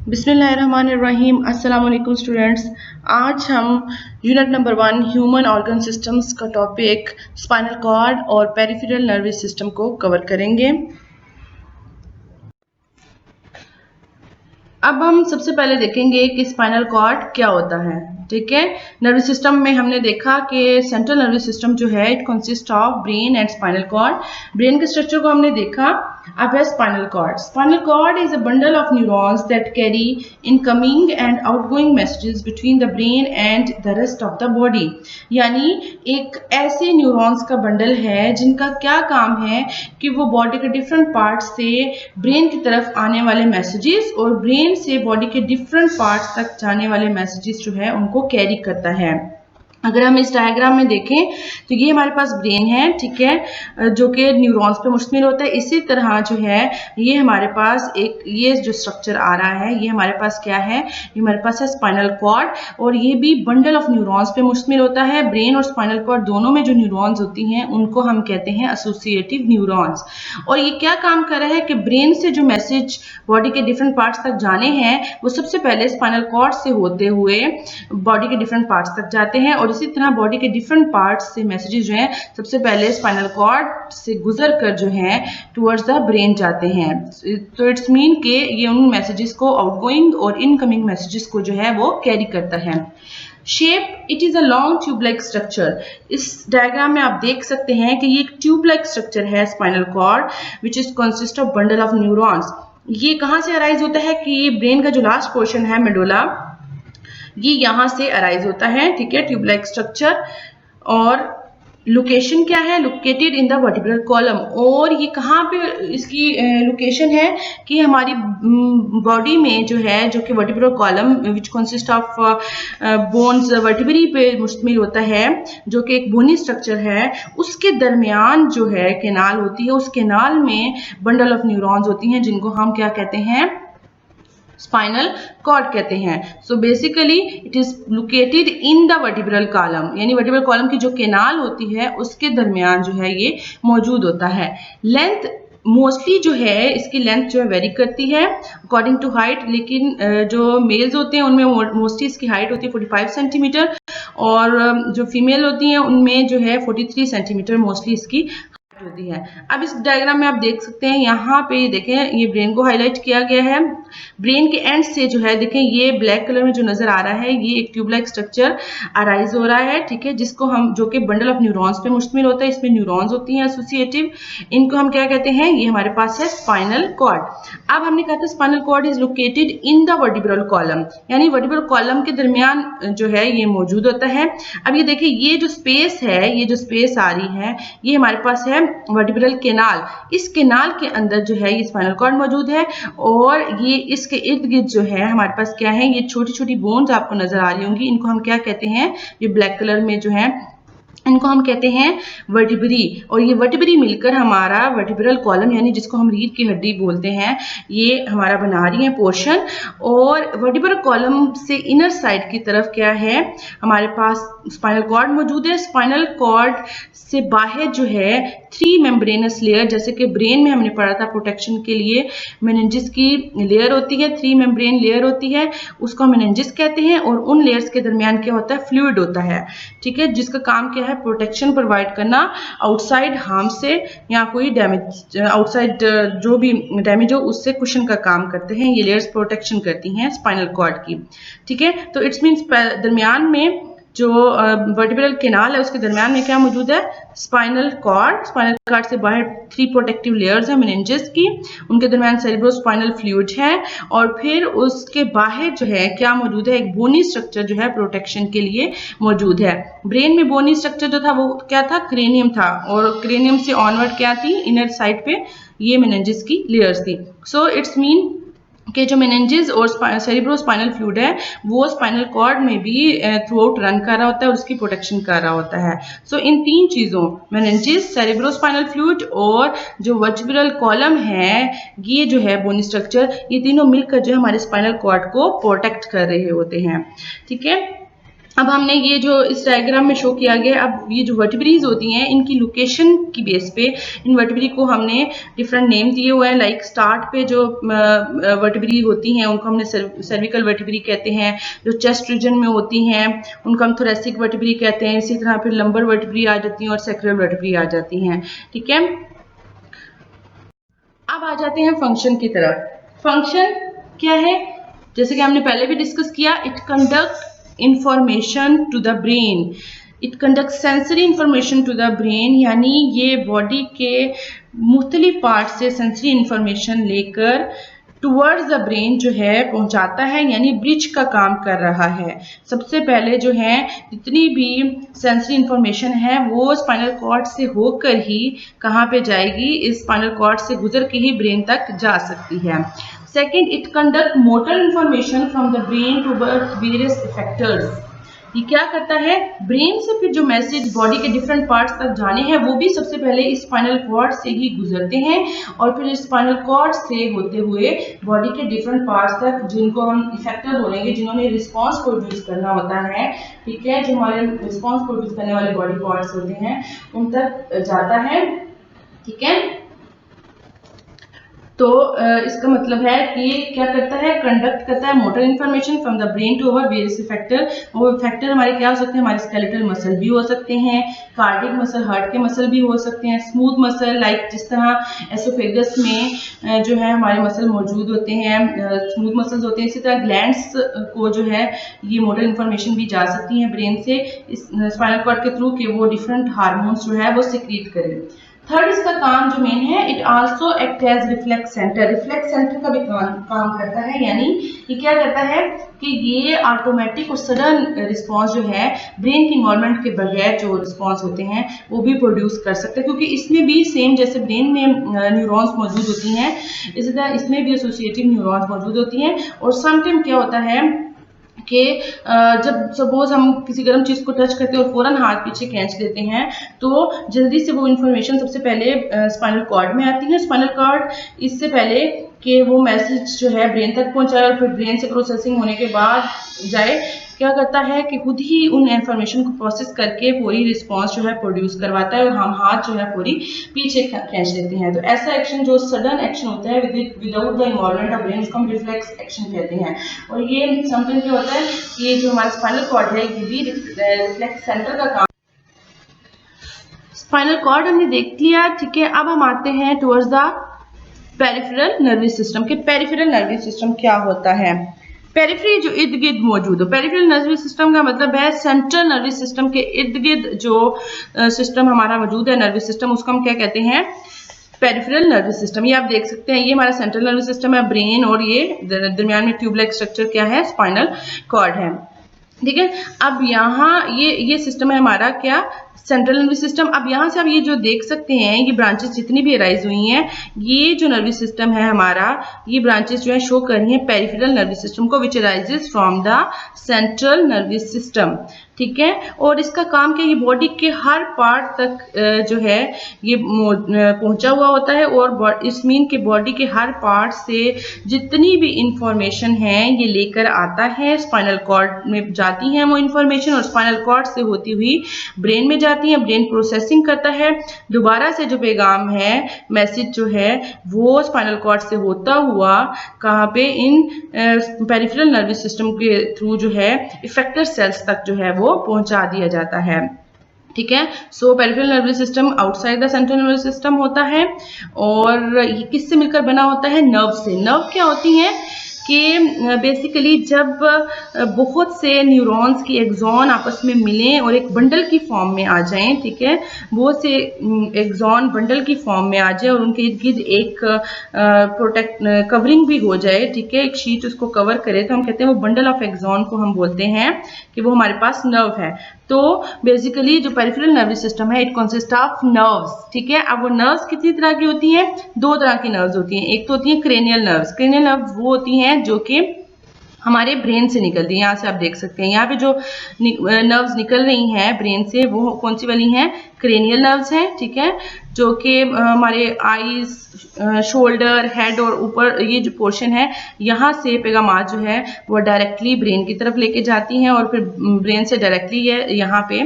बिस्मिल्लाहिर्रहमानिर्रहीम। अस्सलाम वालेकुम स्टूडेंट्स। आज हम unit number 1 human organ systems का टॉपिक स्पाइनल कॉर्ड और पेरिफेरल नर्वस सिस्टम को कवर करेंगे। अब हम सबसे पहले देखेंगे कि स्पाइनल कॉर्ड क्या होता है। ठीक है, नर्वस सिस्टम में हमने देखा कि सेंट्रल नर्वस सिस्टम जो है it consist of brain and spinal cord. Brain के स्ट्रक्चर को हमने देखा। अब है spinal cord. Spinal cord is a bundle of neurons that carry incoming and outgoing messages between the brain and the rest of the body. यानी एक ऐसे neurons का बंडल है जिनका क्या काम है कि वो बॉडी के डिफरेंट पार्ट से ब्रेन की तरफ आने वाले मैसेजेस और ब्रेन से बॉडी के डिफरेंट पार्ट्स तक जाने वाले मैसेजेस जो है उनको कैरी करता है। अगर हम इस डायग्राम में देखें तो ये हमारे पास ब्रेन है, ठीक है, जो कि न्यूरॉन्स पे मुश्तमिल होता है। इसी तरह जो है ये हमारे पास एक ये जो स्ट्रक्चर आ रहा है ये हमारे पास क्या है, ये हमारे पास है स्पाइनल कॉर्ड और ये भी बंडल ऑफ न्यूरॉन्स पे मुश्तमिल होता है। ब्रेन और स्पाइनल कॉर्ड दोनों में जो न्यूरॉन्स होती हैं उनको हम कहते हैं एसोसिएटिव न्यूरॉन्स। और ये क्या काम कर रहा है कि ब्रेन से जो मैसेज बॉडी के डिफरेंट पार्ट्स तक जाने हैं वो सबसे पहले स्पाइनल कॉर्ड से होते हुए बॉडी के डिफरेंट पार्ट्स तक जाते हैं और इसी तरह बॉडी के डिफरेंट पार्ट्स से मैसेजेस जो हैं सबसे पहले स्पाइनल कॉर्ड से गुजर कर जो है टुवर्ड्स द ब्रेन जाते हैं। तो इट्स मीन कि ये उन मैसेजेस को आउटगोइंग और इनकमिंग मैसेजेस को जो है वो कैरी करता है। Shape, it is a long tube like structure. इस डायग्राम में आप देख सकते हैं कि ये एक ट्यूब लाइक स्ट्रक्चर है spinal cord which is consist of bundle of neurons. ये कहाँ से अराइज होता है कि ये ब्रेन का जो लास्ट पोर्शन है मेडुला ये यहाँ से अराइज होता है, ठीक है, ट्यूब लाइक स्ट्रक्चर। और लोकेशन क्या है, located in the vertebral column. और ये कहाँ पे इसकी लोकेशन है कि हमारी बॉडी में जो है जो कि vertebral column which consist of bones vertebrae पे मुश्तमिल होता है जो कि एक बोनी स्ट्रक्चर है, उसके दरमियान जो है केनाल होती है। उस केनाल में बंडल ऑफ न्यूरॉन्स होती हैं जिनको हम क्या कहते हैं, स्पाइनल कॉर्ड कहते हैं। So basically it is located in the vertebral column, यानी वर्टिब्रल कॉलम की जो केनाल होती है उसके दरमियान जो है ये मौजूद होता है। लेंथ मोस्टली जो है इसकी लेंथ जो है वेरी करती है अकॉर्डिंग टू हाइट, लेकिन जो मेल्स होते हैं उनमें मोस्टली इसकी हाइट होती है 45 सेंटीमीटर और जो फीमेल होती हैं उनमें जो है 43 सेंटीमीटर मोस्टली इसकी होती है। अब इस डायग्राम में आप देख सकते हैं यहाँ पे देखें ये ब्रेन को हाईलाइट किया गया है। ब्रेन के एंड से जो है देखें ये ब्लैक कलर में जो नजर आ रहा है ये एक ट्यूब लाइक स्ट्रक्चर अराइज हो रहा है, ठीक है, जिसको हम जो कि बंडल ऑफ न्यूरॉन्स पे मुश्तमिल होता है। इसमें न्यूरॉन्स होती हैं एसोसिएटिव, इनको हम क्या कहते हैं, ये हमारे पास है स्पाइनल कॉर्ड। अब हमने कहा था spinal cord is located in the vertebral column, यानी वर्टिब्रल कॉलम के दरमियान जो है ये मौजूद होता है। अब ये देखिए ये जो स्पेस है, ये जो स्पेस आ रही है ये हमारे पास है वर्टिब्रल केनाल। इस केनाल के अंदर जो है ये स्पाइनल कॉर्ड मौजूद है और ये इसके इर्द गिर्द जो है हमारे पास क्या है, ये छोटी छोटी बोन्स आपको नजर आ रही होंगी, इनको हम क्या कहते हैं, ये ब्लैक कलर में जो है इनको हम कहते हैं वर्टिब्री। और ये वर्टिब्री मिलकर हमारा वर्टिब्रल कॉलम यानी जिसको हम रीढ़ की हड्डी बोलते हैं ये हमारा बना रही है पोर्शन। और वर्टिब्रल कॉलम से इनर साइड की तरफ क्या है, हमारे पास स्पाइनल कॉर्ड मौजूद है। स्पाइनल कॉर्ड से बाहर जो है 3 मेम्ब्रेनस लेयर, जैसे कि ब्रेन में हमने पढ़ा था प्रोटेक्शन के लिए मेनिंजिस की लेयर होती है, 3 मेम्ब्रेन लेयर होती है, उसको मेनिंजिस कहते हैं। और उन लेयर्स के दरमियान क्या होता है, फ्लूइड होता है, ठीक है, जिसका काम क्या है, प्रोटेक्शन प्रोवाइड करना आउटसाइड हार्म से या कोई डैमेज, आउटसाइड जो भी डैमेज हो उससे कुशन का काम करते हैं। ये लेयर्स प्रोटेक्शन करती हैं स्पाइनल कॉर्ड की, ठीक है। तो इट्स मीन्स दरमियान में जो वर्टिब्रल केनाल है उसके दरमियान में क्या मौजूद है, स्पाइनल कॉर्ड। स्पाइनल कॉर्ड से बाहर 3 प्रोटेक्टिव लेयर्स हैं मेनिंजेस की, उनके दरमियान सेरेब्रोस्पाइनल फ्लूइड है और फिर उसके बाहर जो है क्या मौजूद है, एक बोनी स्ट्रक्चर जो है प्रोटेक्शन के लिए मौजूद है। ब्रेन में बोनी स्ट्रक्चर जो था वो क्या था, क्रेनियम था और क्रेनियम से ऑनवर्ड क्या थी, इनर साइड पे ये मेनिंजेस की लेयर्स थी। सो इट्स मीन कि जो मेनिंजेस और सेरेब्रोस्पाइनल फ्लूइड है वो स्पाइनल कॉर्ड में भी थ्रू आउट रन कर रहा होता है और उसकी प्रोटेक्शन कर रहा होता है। सो इन 3 चीज़ों मेनिंजेस, सेरेब्रोस्पाइनल फ्लूइड और जो वर्टिब्रल कॉलम है ये जो है बोनी स्ट्रक्चर, ये तीनों मिलकर जो हमारे स्पाइनल कॉर्ड को प्रोटेक्ट कर रहे होते हैं, ठीक है। अब हमने ये जो इस डायग्राम में शो किया गया, अब ये जो वर्टिब्रीज होती हैं इनकी लोकेशन की बेस पे इन वर्टिब्री को हमने डिफरेंट नेम दिए हुए हैं। लाइक स्टार्ट पे जो वर्टिब्री होती हैं उनको हमने सर्विकल वर्टिब्री कहते हैं। जो चेस्ट रीजन में होती हैं उनको हम थोरेसिक वर्टिब्री कहते हैं। इसी तरह फिर लंबर वर्टिब्री आ जाती हैं और सैक्रल वर्टिब्री आ जाती हैं। ठीक है, अब आ जाते हैं फंक्शन की तरफ। फंक्शन क्या है? जैसे कि हमने पहले भी डिस्कस किया, it conduct information to the brain. It conduct sensory information to the brain, यानी ये बॉडी के मुख्तलिफ पार्ट से सेंसरी इंफॉर्मेशन लेकर टूवर्ड्स द ब्रेन जो है पहुंचाता है, यानी ब्रिज का काम कर रहा है। सबसे पहले जो है जितनी भी सेंसरी इंफॉर्मेशन है वो स्पाइनल कॉर्ड से होकर ही कहाँ पे जाएगी? इस स्पाइनल कॉर्ड से गुजर के ही ब्रेन तक जा सकती है। Second, it conduct motor information from the brain towards various effectors. ये क्या करता है? ब्रेन से फिर जो मैसेज बॉडी के डिफरेंट पार्ट्स तक जाने हैं वो भी सबसे पहले इस स्पाइनल कॉर्ड से ही गुजरते हैं और फिर इस स्पाइनल कॉर्ड से होते हुए बॉडी के डिफरेंट पार्ट्स तक, जिनको हम इफेक्टर बोलेंगे, जिन्होंने रिस्पॉन्स प्रोड्यूस करना होता है, ठीक है, जो हमारे रिस्पॉन्स प्रोड्यूस करने वाले बॉडी पार्ट्स होते हैं उन तक जाता है। ठीक है, तो इसका मतलब है कि क्या करता है? कंडक्ट करता है motor information from the brain to over various effector. वो इफेक्टर हमारे क्या हो सकते हैं? हमारे स्केलेटल मसल भी हो सकते हैं, कार्डिक मसल, हार्ट के मसल भी हो सकते हैं, स्मूथ मसल लाइक जिस तरह एसोफेगस में जो है हमारे मसल मौजूद होते हैं, स्मूथ मसल्स होते हैं। इसी तरह ग्लैंड्स को जो है ये मोटर इन्फॉर्मेशन भी जा सकती है ब्रेन से इस स्पाइनल कॉर्ड के थ्रू, कि वो डिफरेंट हार्मोन्स जो है वो सिक्रीट करें। थर्ड, इसका काम जो मेन है, it also act as reflex centre. Reflex centre का भी काम करता है, यानी ये क्या करता है कि ये ऑटोमेटिक और सडन रिस्पांस जो है ब्रेन की इन्वॉल्वमेंट के बगैर जो रिस्पांस होते हैं वो भी प्रोड्यूस कर सकते हैं, क्योंकि इसमें भी सेम जैसे ब्रेन में न्यूरॉन्स मौजूद होती हैं इसी तरह इसमें भी एसोसिएटिव न्यूरॉन्स मौजूद होती हैं। और समटाइम क्या होता है कि जब सपोज हम किसी गर्म चीज़ को टच करते हैं और फौरन हाथ पीछे खींच देते हैं तो जल्दी से वो इन्फॉर्मेशन सबसे पहले स्पाइनल कॉर्ड में आती है। स्पाइनल कॉर्ड इससे पहले कि वो मैसेज जो है ब्रेन तक पहुंचाए और फिर ब्रेन से प्रोसेसिंग होने के बाद जाए, क्या करता है कि खुद ही उन इन्फॉर्मेशन को प्रोसेस करके पूरी रिस्पांस जो है प्रोड्यूस करवाता है और हम हाथ जो है पूरी पीछे खींच लेते हैं। तो ऐसा एक्शन जो सडन एक्शन होता है without the involvement of brain, उसको हम रिफ्लेक्स एक्शन कहते हैं। और ये समटाइम क्या होता है कि ये जो हमारा स्पाइनल कॉर्ड है ये भी रिफ्लेक्स सेंटर का काम। स्पाइनल कॉर्ड हमने देख लिया, ठीक है। अब हम आते हैं towards the peripheral nervous system के। पेरिफेरल नर्वस सिस्टम क्या होता है? पेरिफेरी जो इर्द गिर्द मौजूद हो। पेरिफेरल नर्वस सिस्टम का मतलब है सेंट्रल नर्वस सिस्टम के इर्द गिर्द जो सिस्टम हमारा मौजूद है, नर्वस सिस्टम, उसको हम क्या कहते हैं? Peripheral nervous system. ये आप देख सकते हैं, ये हमारा सेंट्रल नर्वस सिस्टम है, ब्रेन, और ये दरमियान में ट्यूब लाइक स्ट्रक्चर क्या है? स्पाइनल कॉर्ड है, ठीक है। अब यहाँ ये सिस्टम है हमारा क्या? Central nervous system. अब यहाँ से आप ये जो देख सकते हैं ये ब्रांचेस जितनी भी अराइज हुई हैं, ये जो नर्वस सिस्टम है हमारा, ये ब्रांचेस जो है शो कर रही हैं पेरिफेरल नर्वस सिस्टम को, which arises from the central nervous system, ठीक है। और इसका काम क्या? ये बॉडी के हर पार्ट तक जो है ये पहुंचा हुआ होता है और इस मीन के बॉडी के हर पार्ट से जितनी भी इंफॉर्मेशन है ये लेकर आता है, स्पाइनल कॉर्ड में जाती हैं वो इंफॉर्मेशन और स्पाइनल कॉर्ड से होती हुई ब्रेन में जाती है। ब्रेन प्रोसेसिंग करता है, दोबारा से जो पैगाम है, मैसेज जो है वो स्पाइनल कॉर्ड से होता हुआ कहाँ पे? इन पेरिफेरल नर्वस सिस्टम के थ्रू जो है इफेक्टर सेल्स तक जो है वो पहुंचा दिया जाता है, ठीक है। So peripheral nervous system outside the central nervous system होता है और ये किससे मिलकर बना होता है? नर्व से। नर्व क्या होती हैं कि बेसिकली जब बहुत से न्यूरॉन्स की एक्सॉन आपस में मिलें और एक बंडल की फॉर्म में आ जाएं, ठीक है, बहुत से एक्सॉन बंडल की फॉर्म में आ जाए और उनके इर्द गिर्द एक कवरिंग भी हो जाए, ठीक है, एक शीट उसको कवर करे, तो हम कहते हैं वो बंडल ऑफ एक्सॉन को हम बोलते हैं कि वो हमारे पास नर्व है। तो बेसिकली जो पेरिफेरल नर्वस सिस्टम है इट कंसिस्ट ऑफ नर्व्स, ठीक है। अब वो नर्व्स कितनी तरह की होती हैं? दो तरह की नर्व्स होती हैं। एक तो होती है क्रेनियल नर्व्स। क्रेनियल नर्व्स वो होती हैं जो कि हमारे ब्रेन से निकलती है। यहाँ से आप देख सकते हैं यहाँ पे जो नर्व्स निकल रही हैं ब्रेन से वो कौन सी वाली हैं, क्रेनियल नर्व्स हैं, ठीक है, जो कि हमारे आईज, शोल्डर, हेड और ऊपर ये जो पोर्शन है यहाँ से पेगामास जो है वो डायरेक्टली ब्रेन की तरफ लेके जाती हैं और फिर ब्रेन से डायरेक्टली यहाँ पे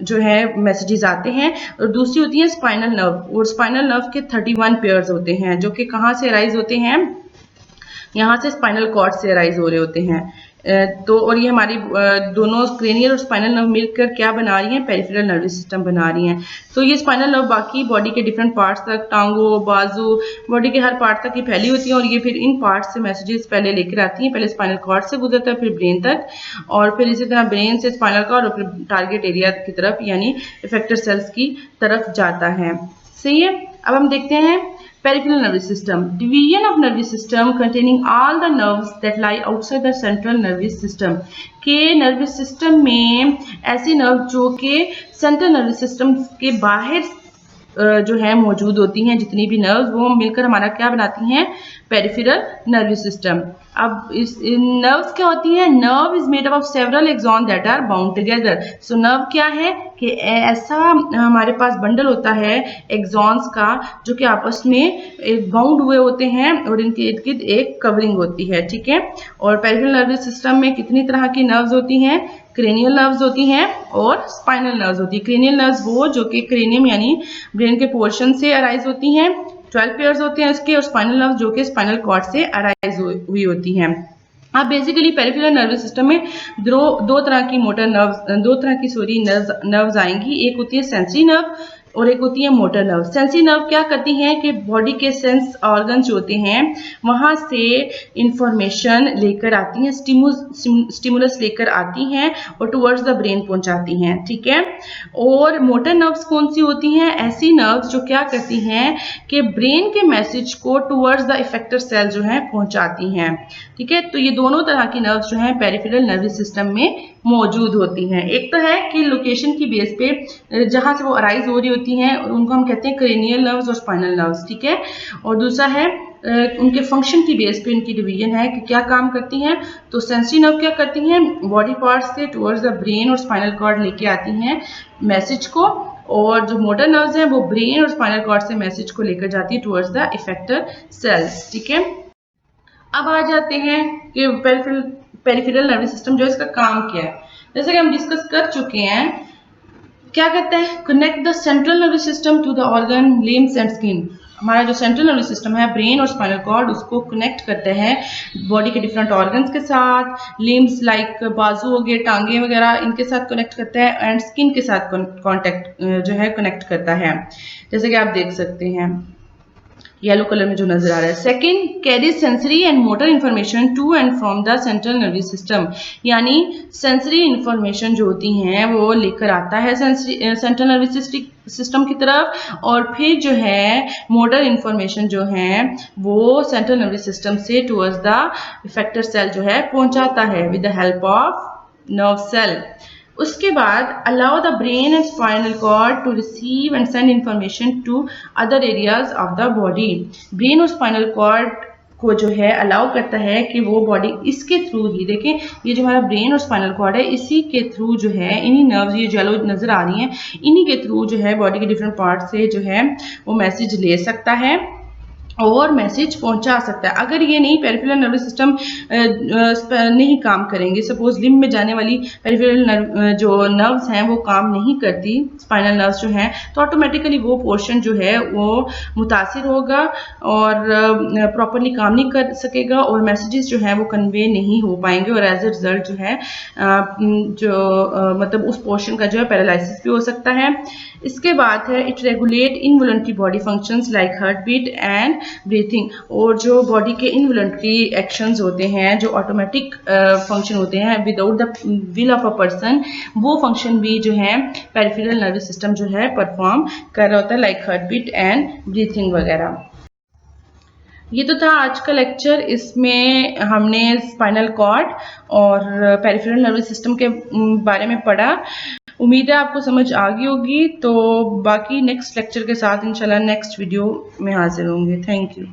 जो है मैसेजेस आते हैं। और दूसरी होती है स्पाइनल नर्व, और स्पाइनल नर्व के 31 पेयर्स होते हैं जो कि कहाँ से अराइज होते हैं, यहाँ से स्पाइनल कॉर्ड से अराइज हो रहे होते हैं। तो और ये हमारी दोनों क्रेनियल और स्पाइनल नर्व मिलकर क्या बना रही हैं, पेरिफेरल नर्वस सिस्टम बना रही हैं। तो ये स्पाइनल नर्व बाकी बॉडी के डिफरेंट पार्ट्स तक, टांगों, बाजू, बॉडी के हर पार्ट तक ये फैली होती हैं और ये फिर इन पार्ट्स से मैसेजेस पहले लेकर आती हैं। पहले स्पाइनल कॉर्ड से गुजरता है, फिर ब्रेन तक, और फिर इसी तरह ब्रेन से स्पाइनल कॉर्ड और फिर टारगेट एरिया की तरफ यानी इफेक्टर सेल्स की तरफ जाता है। सही है। अब हम देखते हैं peripheral nervous system, division of nervous system containing all the nerves that lie outside the central nervous system। के नर्वस सिस्टम में ऐसी नर्व जो कि सेंट्रल नर्वस सिस्टम के बाहर जो है मौजूद होती हैं, जितनी भी नर्व्स वो मिलकर हमारा क्या बनाती हैं, पेरिफेरल नर्वस सिस्टम। अब इस नर्व्स क्या होती हैं, nerve is made up of several axon that are bound together. So nerve क्या है कि ऐसा हमारे पास बंडल होता है एक्सॉन्स का जो कि आपस में बाउंड हुए होते हैं और इनके इर्द गिर्द एक कवरिंग होती है, ठीक है। और पेरिफेरल नर्वस सिस्टम में कितनी तरह की नर्व्स होती हैं, क्रेनियल नर्व्स होती हैं और स्पाइनल नर्व्स होती है। क्रेनियल नर्व्स वो जो कि क्रेनियम यानी ब्रेन के पोर्शन से अराइज होती हैं, 12 पेयर्स होते हैं इसके, और स्पाइनल नर्व्स जो कि स्पाइनल कॉर्ड से अराइज हुई होती हैं। अब बेसिकली पेरिफेरल नर्वस सिस्टम में दो तरह की मोटर नर्व्स नर्व्स आएंगी। एक होती है सेंसरी नर्व और एक होती है मोटर नर्व। सेंसरी नर्व क्या करती हैं कि बॉडी के सेंस ऑर्गन्स जो होते हैं वहां से इंफॉर्मेशन लेकर आती हैं, स्टिमुलस लेकर आती हैं और टुवर्ड्स द ब्रेन पहुंचाती हैं, ठीक है। और मोटर नर्व्स कौन सी होती हैं, ऐसी नर्व्स जो क्या करती हैं कि ब्रेन के मैसेज को टुवर्ड्स द इफेक्टर सेल जो है पहुंचाती हैं, ठीक है। तो ये दोनों तरह की नर्व्स जो है पेरिफेरल नर्वस सिस्टम में मौजूद होती हैं। एक तो है कि लोकेशन की बेस पे जहां से वो अराइज हो रही होती हैं उनको हम कहते हैं क्रेनियल नर्व्स और स्पाइनल नर्व्स, ठीक है। और दूसरा है उनके फंक्शन की बेस पे उनकी डिवीजन है कि क्या काम करती हैं। तो सेंसरी नर्व क्या करती हैं, बॉडी पार्ट्स से टुवर्ड्स द ब्रेन और स्पाइनल कॉर्ड लेके आती हैं मैसेज को, और जो मोटर नर्व्स हैं वो ब्रेन और स्पाइनल कॉर्ड से मैसेज को लेकर जाती है टुवर्ड्स द इफेक्टर सेल्स, ठीक है। अब आ जाते हैं कि पेरिफेरल नर्वस सिस्टम जो है इसका काम क्या है। जैसे कि हम डिस्कस कर चुके हैं, क्या कहते हैं, connect the central nervous system to the organ, limbs and skin. हमारा जो सेंट्रल नर्वस सिस्टम है ब्रेन और स्पाइनल कॉर्ड उसको कनेक्ट करते हैं बॉडी के डिफरेंट ऑर्गन्स के साथ, लिम्स लाइक बाजू हो गए, टांगे वगैरह, इनके साथ कनेक्ट करता है, एंड स्किन के साथ कॉन्टेक्ट जो है कनेक्ट करता है, जैसे कि आप देख सकते हैं येलो कलर में जो नजर आ रहा है। Second, carries sensory and motor information to and from the central nervous system, यानी सेंसरी इंफॉर्मेशन जो होती हैं वो लेकर आता है सेंट्रल नर्वस सिस्टम की तरफ, और फिर जो है मोटर इंफॉर्मेशन जो है वो सेंट्रल नर्वस सिस्टम से टुवर्ड्स द इफेक्टर सेल जो है पहुंचाता है with the help of nerve cell. उसके बाद allow the brain and spinal cord to receive and send information to other areas of the body. Brain और spinal cord को जो है अलाउ करता है कि वो बॉडी इसके थ्रू ही, देखें ये जो हमारा ब्रेन और स्पाइनल कॉर्ड है इसी के थ्रू जो है, इन्हीं नर्व्स ये येलो नजर आ रही हैं, इन्हीं के थ्रू जो है बॉडी के डिफरेंट पार्ट से जो है वो मैसेज ले सकता है और मैसेज पहुंचा सकता है। अगर ये नहीं पेरिफेरल नर्वस सिस्टम नहीं काम करेंगे, सपोज लिम्ब में जाने वाली पेरिफेरल जो नर्व्स हैं वो काम नहीं करती, स्पाइनल नर्व्स जो हैं, तो ऑटोमेटिकली वो पोर्शन जो है वो मुतासिर होगा और प्रॉपरली काम नहीं कर सकेगा और मैसेजेस जो है वो कन्वे नहीं हो पाएंगे और एज ए रिजल्ट जो है मतलब उस पोर्शन का जो है पैरालिसिस भी हो सकता है। इसके बाद है it regulate involuntary body functions like heart beat and breathing, और जो बॉडी के इनवॉलंटरी एक्शंस होते हैं जो ऑटोमेटिक फंक्शन होते हैं without the will of a person, वो फंक्शन भी जो है पेरिफेरल नर्वस सिस्टम जो है परफॉर्म कर रहा होता है like heart beat and breathing वगैरह। ये तो था आज का लेक्चर, इसमें हमने स्पाइनल कॉर्ड और पेरिफेरल नर्वस सिस्टम के बारे में पढ़ा। उम्मीद है आपको समझ आ गई होगी। तो बाकी नेक्स्ट लेक्चर के साथ इंशाल्लाह नेक्स्ट वीडियो में हाजिर होंगे। Thank you.